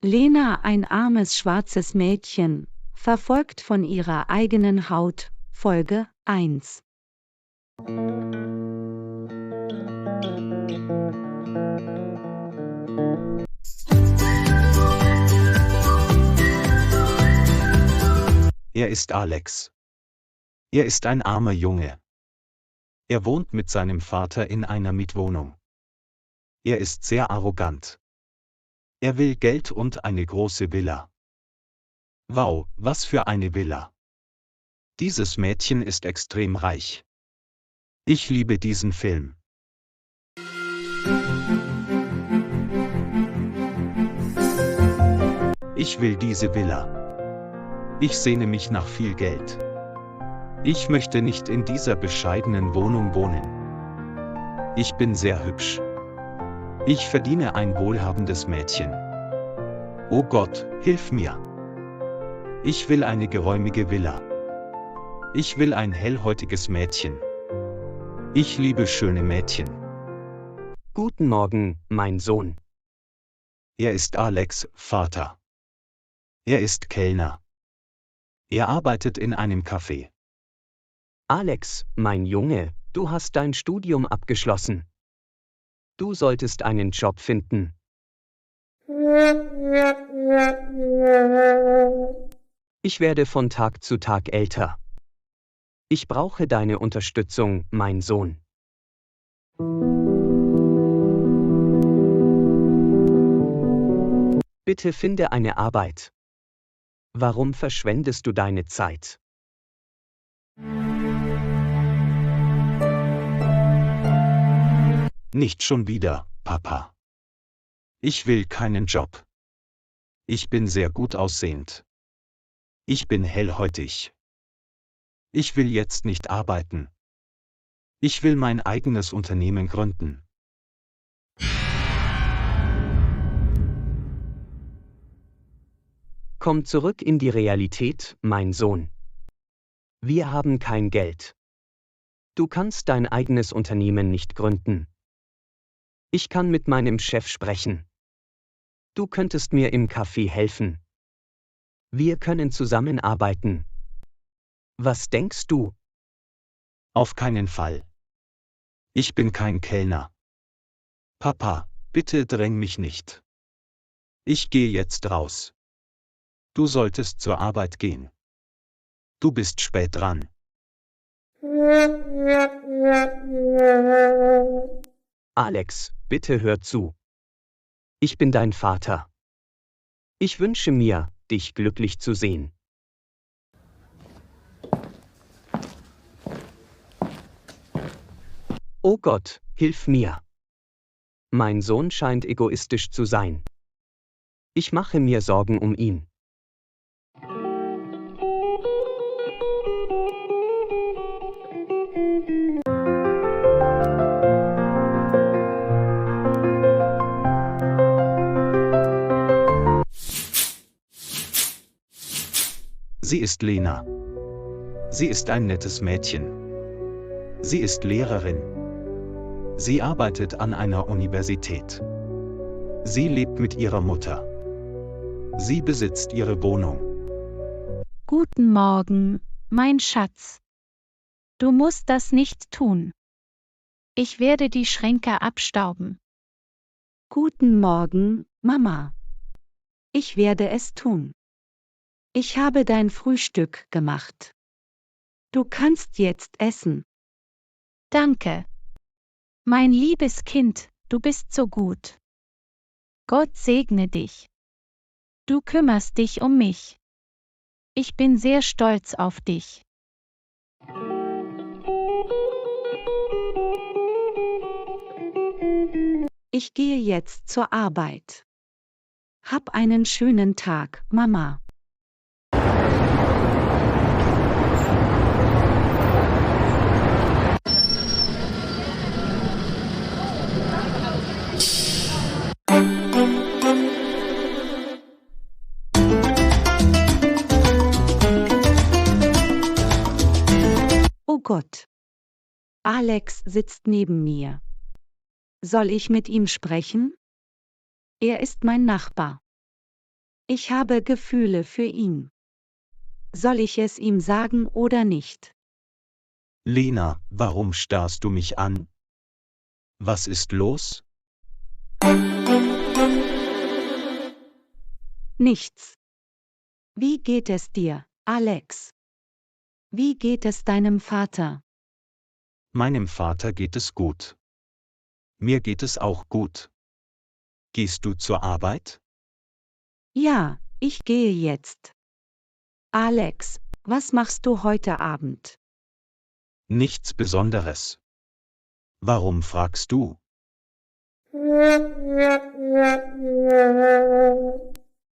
Lena, ein armes schwarzes Mädchen, verfolgt von ihrer eigenen Haut, Folge 1. Er ist Alex. Er ist ein armer Junge. Er wohnt mit seinem Vater in einer Mietwohnung. Er ist sehr arrogant. Er will Geld und eine große Villa. Wow, was für eine Villa. Dieses Mädchen ist extrem reich. Ich liebe diesen Film. Ich will diese Villa. Ich sehne mich nach viel Geld. Ich möchte nicht in dieser bescheidenen Wohnung wohnen. Ich bin sehr hübsch. Ich verdiene ein wohlhabendes Mädchen. Oh Gott, hilf mir. Ich will eine geräumige Villa. Ich will ein hellhäutiges Mädchen. Ich liebe schöne Mädchen. Guten Morgen, mein Sohn. Er ist Alex, Vater. Er ist Kellner. Er arbeitet in einem Café. Alex, mein Junge, du hast dein Studium abgeschlossen. Du solltest einen Job finden. Ich werde von Tag zu Tag älter. Ich brauche deine Unterstützung, mein Sohn. Bitte finde eine Arbeit. Warum verschwendest du deine Zeit? Nicht schon wieder, Papa. Ich will keinen Job. Ich bin sehr gut aussehend. Ich bin hellhäutig. Ich will jetzt nicht arbeiten. Ich will mein eigenes Unternehmen gründen. Komm zurück in die Realität, mein Sohn. Wir haben kein Geld. Du kannst dein eigenes Unternehmen nicht gründen. Ich kann mit meinem Chef sprechen. Du könntest mir im Café helfen. Wir können zusammenarbeiten. Was denkst du? Auf keinen Fall. Ich bin kein Kellner. Papa, bitte dräng mich nicht. Ich gehe jetzt raus. Du solltest zur Arbeit gehen. Du bist spät dran. Alex, bitte hör zu. Ich bin dein Vater. Ich wünsche mir, dich glücklich zu sehen. Oh Gott, hilf mir. Mein Sohn scheint egoistisch zu sein. Ich mache mir Sorgen um ihn. Sie ist Lena. Sie ist ein nettes Mädchen. Sie ist Lehrerin. Sie arbeitet an einer Universität. Sie lebt mit ihrer Mutter. Sie besitzt ihre Wohnung. Guten Morgen, mein Schatz. Du musst das nicht tun. Ich werde die Schränke abstauben. Guten Morgen, Mama. Ich werde es tun. Ich habe dein Frühstück gemacht. Du kannst jetzt essen. Danke. Mein liebes Kind, du bist so gut. Gott segne dich. Du kümmerst dich um mich. Ich bin sehr stolz auf dich. Ich gehe jetzt zur Arbeit. Hab einen schönen Tag, Mama. Oh Gott. Alex sitzt neben mir. Soll ich mit ihm sprechen? Er ist mein Nachbar. Ich habe Gefühle für ihn. Soll ich es ihm sagen oder nicht? Lena, warum starrst du mich an? Was ist los? Nichts. Wie geht es dir, Alex? Wie geht es deinem Vater? Meinem Vater geht es gut. Mir geht es auch gut. Gehst du zur Arbeit? Ja, ich gehe jetzt. Alex, was machst du heute Abend? Nichts Besonderes. Warum fragst du?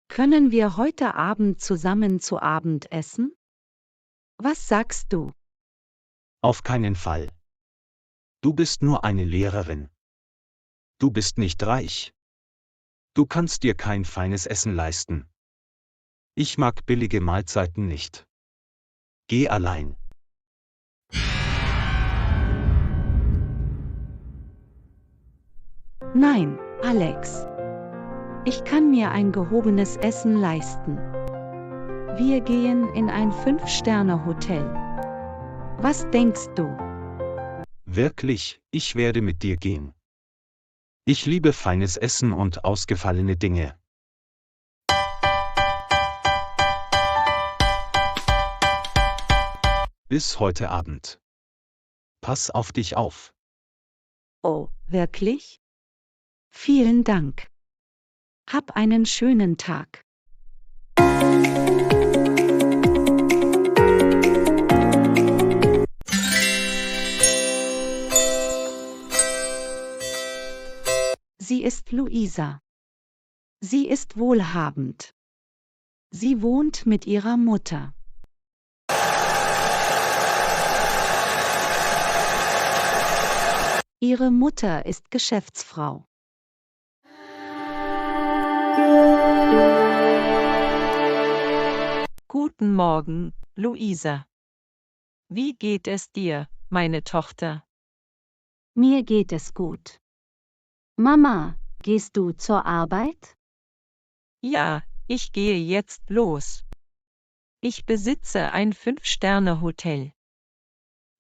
Können wir heute Abend zusammen zu Abend essen? Was sagst du? Auf keinen Fall. Du bist nur eine Lehrerin. Du bist nicht reich. Du kannst dir kein feines Essen leisten. Ich mag billige Mahlzeiten nicht. Geh allein. Nein, Alex. Ich kann mir ein gehobenes Essen leisten. Wir gehen in ein 5-Sterne-Hotel. Was denkst du? Wirklich, ich werde mit dir gehen. Ich liebe feines Essen und ausgefallene Dinge. Bis heute Abend. Pass auf dich auf. Oh, wirklich? Vielen Dank. Hab einen schönen Tag. Sie ist Luisa. Sie ist wohlhabend. Sie wohnt mit ihrer Mutter. Ihre Mutter ist Geschäftsfrau. Guten Morgen, Luisa. Wie geht es dir, meine Tochter? Mir geht es gut. Mama, gehst du zur Arbeit? Ja, ich gehe jetzt los. Ich besitze ein 5-Sterne-Hotel.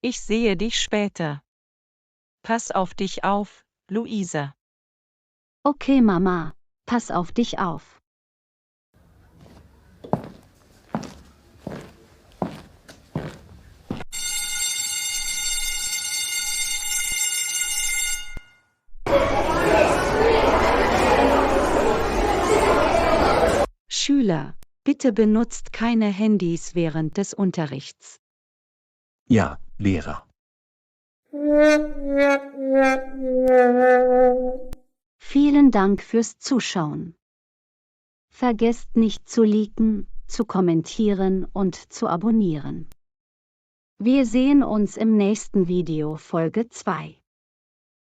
Ich sehe dich später. Pass auf dich auf, Luisa. Okay, Mama, pass auf dich auf. Schüler, bitte benutzt keine Handys während des Unterrichts. Ja, Lehrer. Vielen Dank fürs Zuschauen. Vergesst nicht zu liken, zu kommentieren und zu abonnieren. Wir sehen uns im nächsten Video Folge 2.